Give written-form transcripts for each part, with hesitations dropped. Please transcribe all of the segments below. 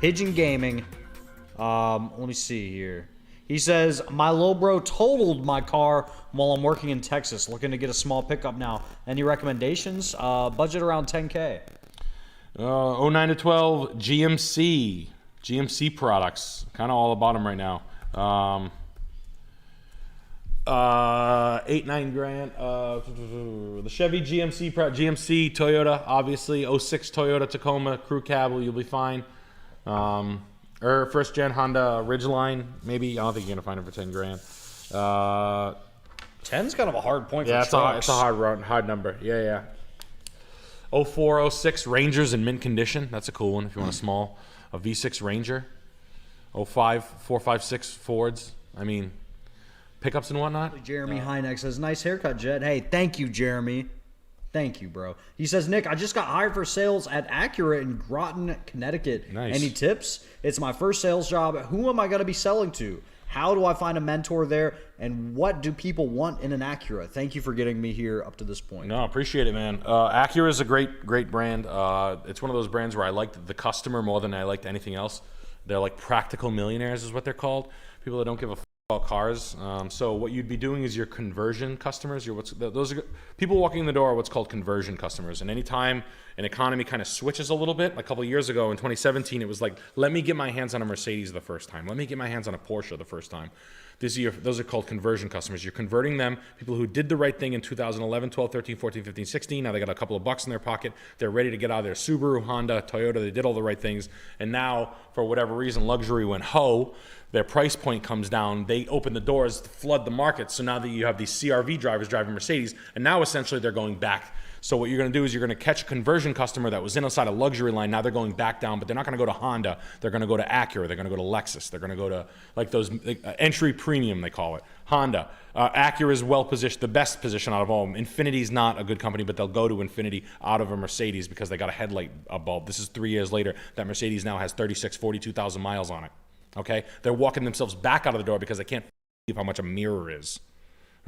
Pigeon Gaming. Let me see here. He says, my little bro totaled my car while I'm working in Texas. Looking to get a small pickup now. Any recommendations? Budget around 10K. 09 to 12 GMC products. Kind of all about them right now. 8-9 grand. The Chevy GMC Toyota, obviously. 06 Toyota Tacoma Crew Cab, you'll be fine. Or first gen Honda Ridgeline, maybe. I don't think you're gonna find it for 10 grand. 10's kind of a hard point for yeah, trucks. it's a hard number. Yeah. 04, 06 Rangers in mint condition. That's a cool one if you want a V6 Ranger. 05, 456 Fords. I mean, pickups and whatnot. Jeremy Hynek says, nice haircut, Jet. Hey, thank you, Jeremy. Thank you, bro. He says, Nick, I just got hired for sales at Acura in Groton, Connecticut. Nice. Any tips? It's my first sales job. Who am I going to be selling to? How do I find a mentor there? And what do people want in an Acura? Thank you for getting me here up to this point. No, appreciate it, man. Acura is a great brand. It's one of those brands where I like the customer more than I liked anything else. They're like practical millionaires is what they're called. People that don't give a about cars. So what you'd be doing is your conversion customers. Those are people walking in the door are what's called conversion customers. And anytime an economy kind of switches a little bit, a couple of years ago in 2017, it was like, let me get my hands on a Mercedes the first time. Let me get my hands on a Porsche the first time. Those are called conversion customers. You're converting them, people who did the right thing in 2011, 12, 13, 14, 15, 16. Now they got a couple of bucks in their pocket. They're ready to get out of their Subaru, Honda, Toyota. They did all the right things. And now, for whatever reason, luxury went ho. Their price point comes down. They open the doors to flood the market. So now that you have these CRV drivers driving Mercedes, and now essentially they're going back. So what you're going to do is you're going to catch a conversion customer that was inside a luxury line. Now they're going back down, but they're not going to go to Honda. They're going to go to Acura. They're going to go to Lexus. They're going to go to like those entry premium, they call it. Honda. Acura is well positioned, the best position out of all of them. Infinity's not a good company, but they'll go to Infinity out of a Mercedes because they got a headlight bulb. This is 3 years later. That Mercedes now has 42,000 miles on it. Okay? They're walking themselves back out of the door because they can't believe how much a mirror is.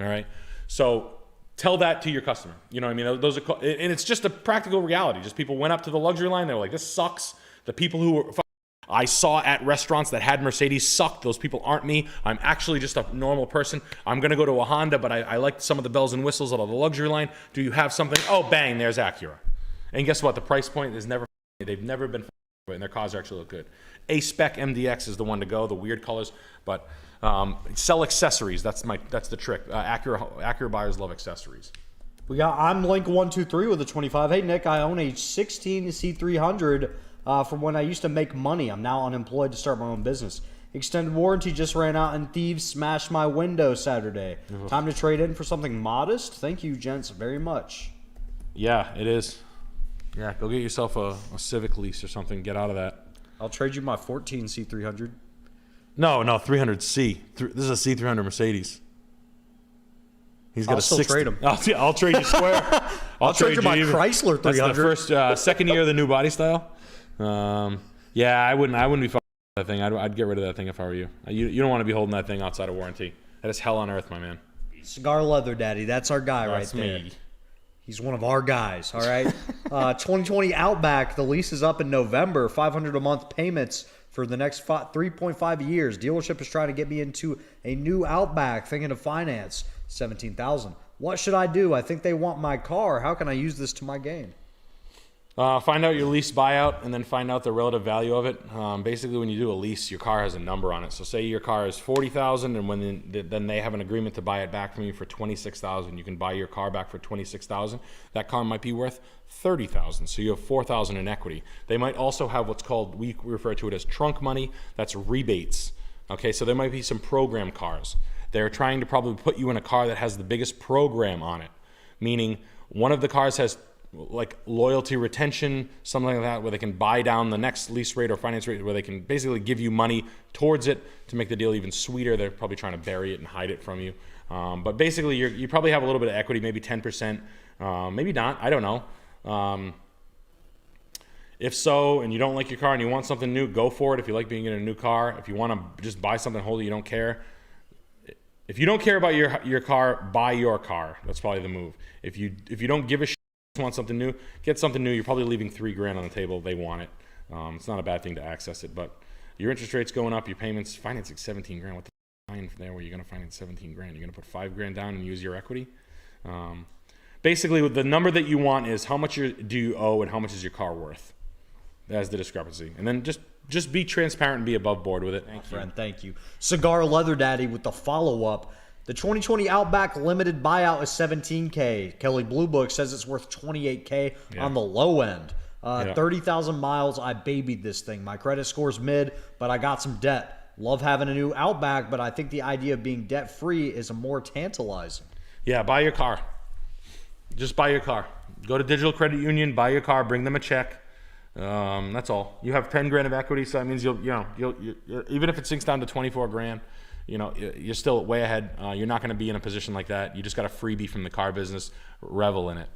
All right? So tell that to your customer. You know what I mean? Those are, and it's just a practical reality. Just people went up to the luxury line. They were like, this sucks. The people who I saw at restaurants that had Mercedes sucked. Those people aren't me. I'm actually just a normal person. I'm going to go to a Honda, but I like some of the bells and whistles out of the luxury line. Do you have something? Oh, bang, there's Acura. And guess what? The price point is never, they've never been, and their cars actually look good. A-Spec MDX is the one to go, the weird colors, but sell accessories. That's the trick. Acura buyers love accessories. We got I'm Link123 with a 25. Hey Nick, I own a 16 C300 from when I used to make money. I'm now unemployed to start my own business. Extended warranty just ran out and thieves smashed my window Saturday. Time to trade in for something modest. Thank you, gents, very much. Yeah, it is. Yeah, go get yourself a Civic lease or something. Get out of that. I'll trade you my 14 C300. No, 300C. This is a C300 Mercedes. He's got I'll still trade him. I'll trade you square. I'll trade you my Chrysler 300. That's the second year of the new body style. Yeah, I wouldn't be fucking with that thing. I'd get rid of that thing if I were you. You don't want to be holding that thing outside of warranty. That is hell on earth, my man. Cigar Leather Daddy. That's our guy right there. Me. He's one of our guys, all right? 2020 Outback, the lease is up in November. $500 a month payments for the next 3.5 years. Dealership is trying to get me into a new Outback, thinking of finance, $17,000. What should I do? I think they want my car. How can I use this to my gain? Find out your lease buyout and then find out the relative value of it. Basically, when you do a lease, your car has a number on it. So say your car is $40,000 and then they have an agreement to buy it back from you for $26,000. You can buy your car back for $26,000. That car might be worth $30,000. So you have $4,000 in equity. They might also have what's called, we refer to it as trunk money. That's rebates. Okay, so there might be some program cars. They're trying to probably put you in a car that has the biggest program on it, meaning one of the cars has like loyalty retention, something like that, where they can buy down the next lease rate or finance rate, where they can basically give you money towards it to make the deal even sweeter. They're probably trying to bury it and hide it from you. But basically, you probably have a little bit of equity, maybe 10%, maybe not, I don't know. If so, and you don't like your car and you want something new, go for it. If you like being in a new car, if you want to just buy something wholly, you don't care. If you don't care about your car, buy your car. That's probably the move. If you don't give a shit, want something new, get something new. You're probably leaving $3,000 on the table. They want it. It's not a bad thing to access it, but your interest rate's going up, your payments, financing 17 grand. What the fine there where you're going to finance 17 grand? You're going to put 5 grand down and use your equity? Basically, the number that you want is how much do you owe and how much is your car worth? That's the discrepancy. And then just be transparent and be above board with it. Thank you. Friend, thank you. Cigar Leather Daddy with the follow-up. The 2020 Outback limited buyout is $17K. Kelly Blue Book says it's worth $28K on the low end. 30,000 miles. I babied this thing. My credit score's mid, but I got some debt. Love having a new Outback, but I think the idea of being debt-free is more tantalizing. Yeah, buy your car. Just buy your car. Go to Digital Credit Union, buy your car, bring them a check. That's all. You have 10 grand of equity, so that means you'll even if it sinks down to 24 grand, you're still way ahead. You're not going to be in a position like that. You just got a freebie from the car business. Revel in it.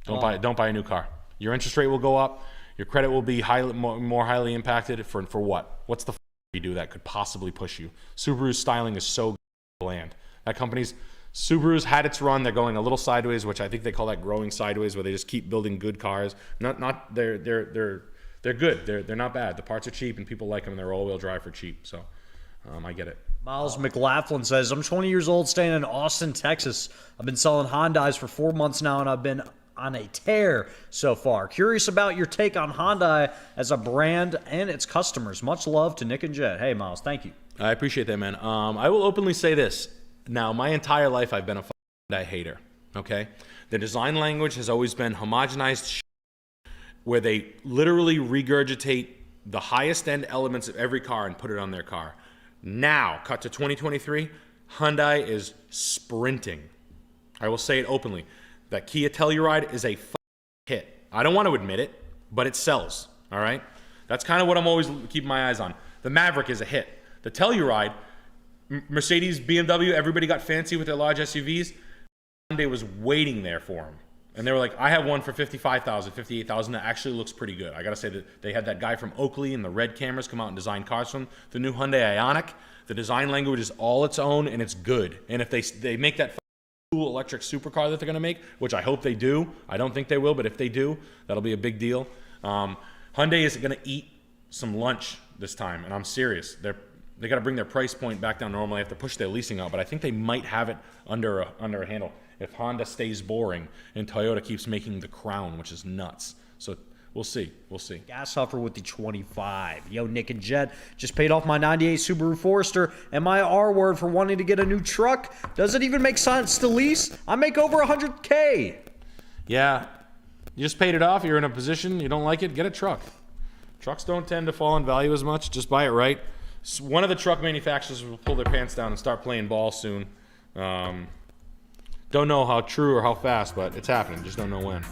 Don't buy a new car. Your interest rate will go up. Your credit will be more highly impacted. For what? What's the you do that could possibly push you? Subaru's styling is so bland. Subaru's had its run. They're going a little sideways, which I think they call that growing sideways, where they just keep building good cars. They're good. They're not bad. The parts are cheap and people like them. And they're all-wheel drive for cheap. So I get it. Miles McLaughlin says, I'm 20 years old, staying in Austin, Texas. I've been selling Hyundais for 4 months now, and I've been on a tear so far. Curious about your take on Hyundai as a brand and its customers. Much love to Nick and Jet. Hey, Miles, thank you. I appreciate that, man. I will openly say this. Now, my entire life, I've been a Hyundai hater, okay? The design language has always been homogenized where they literally regurgitate the highest end elements of every car and put it on their car. Now, cut to 2023, Hyundai is sprinting. I will say it openly. That Kia Telluride is a hit. I don't want to admit it, but it sells, all right? That's kind of what I'm always keeping my eyes on. The Maverick is a hit. The Telluride, Mercedes, BMW, everybody got fancy with their large SUVs. Hyundai was waiting there for them. And they were like, I have one for $55,000, $58,000 that actually looks pretty good. I got to say that they had that guy from Oakley and the red cameras come out and design cars from the new Hyundai Ioniq. The design language is all its own and it's good. And if they make that cool electric supercar that they're going to make, which I hope they do. I don't think they will, but if they do, that'll be a big deal. Hyundai is going to eat some lunch this time, and I'm serious. They got to bring their price point back down normal. They have to push their leasing out, but I think they might have it under a handle if Honda stays boring and Toyota keeps making the Crown, which is nuts. So we'll see. We'll see. Gas Huffer with the 25. Yo, Nick and Jet, just paid off my 98 Subaru Forester and my R word for wanting to get a new truck. Does it even make sense to lease? I make over $100K. Yeah. You just paid it off. You're in a position. You don't like it. Get a truck. Trucks don't tend to fall in value as much. Just buy it right. One of the truck manufacturers will pull their pants down and start playing ball soon. Don't know how true or how fast, but it's happening. Just don't know when.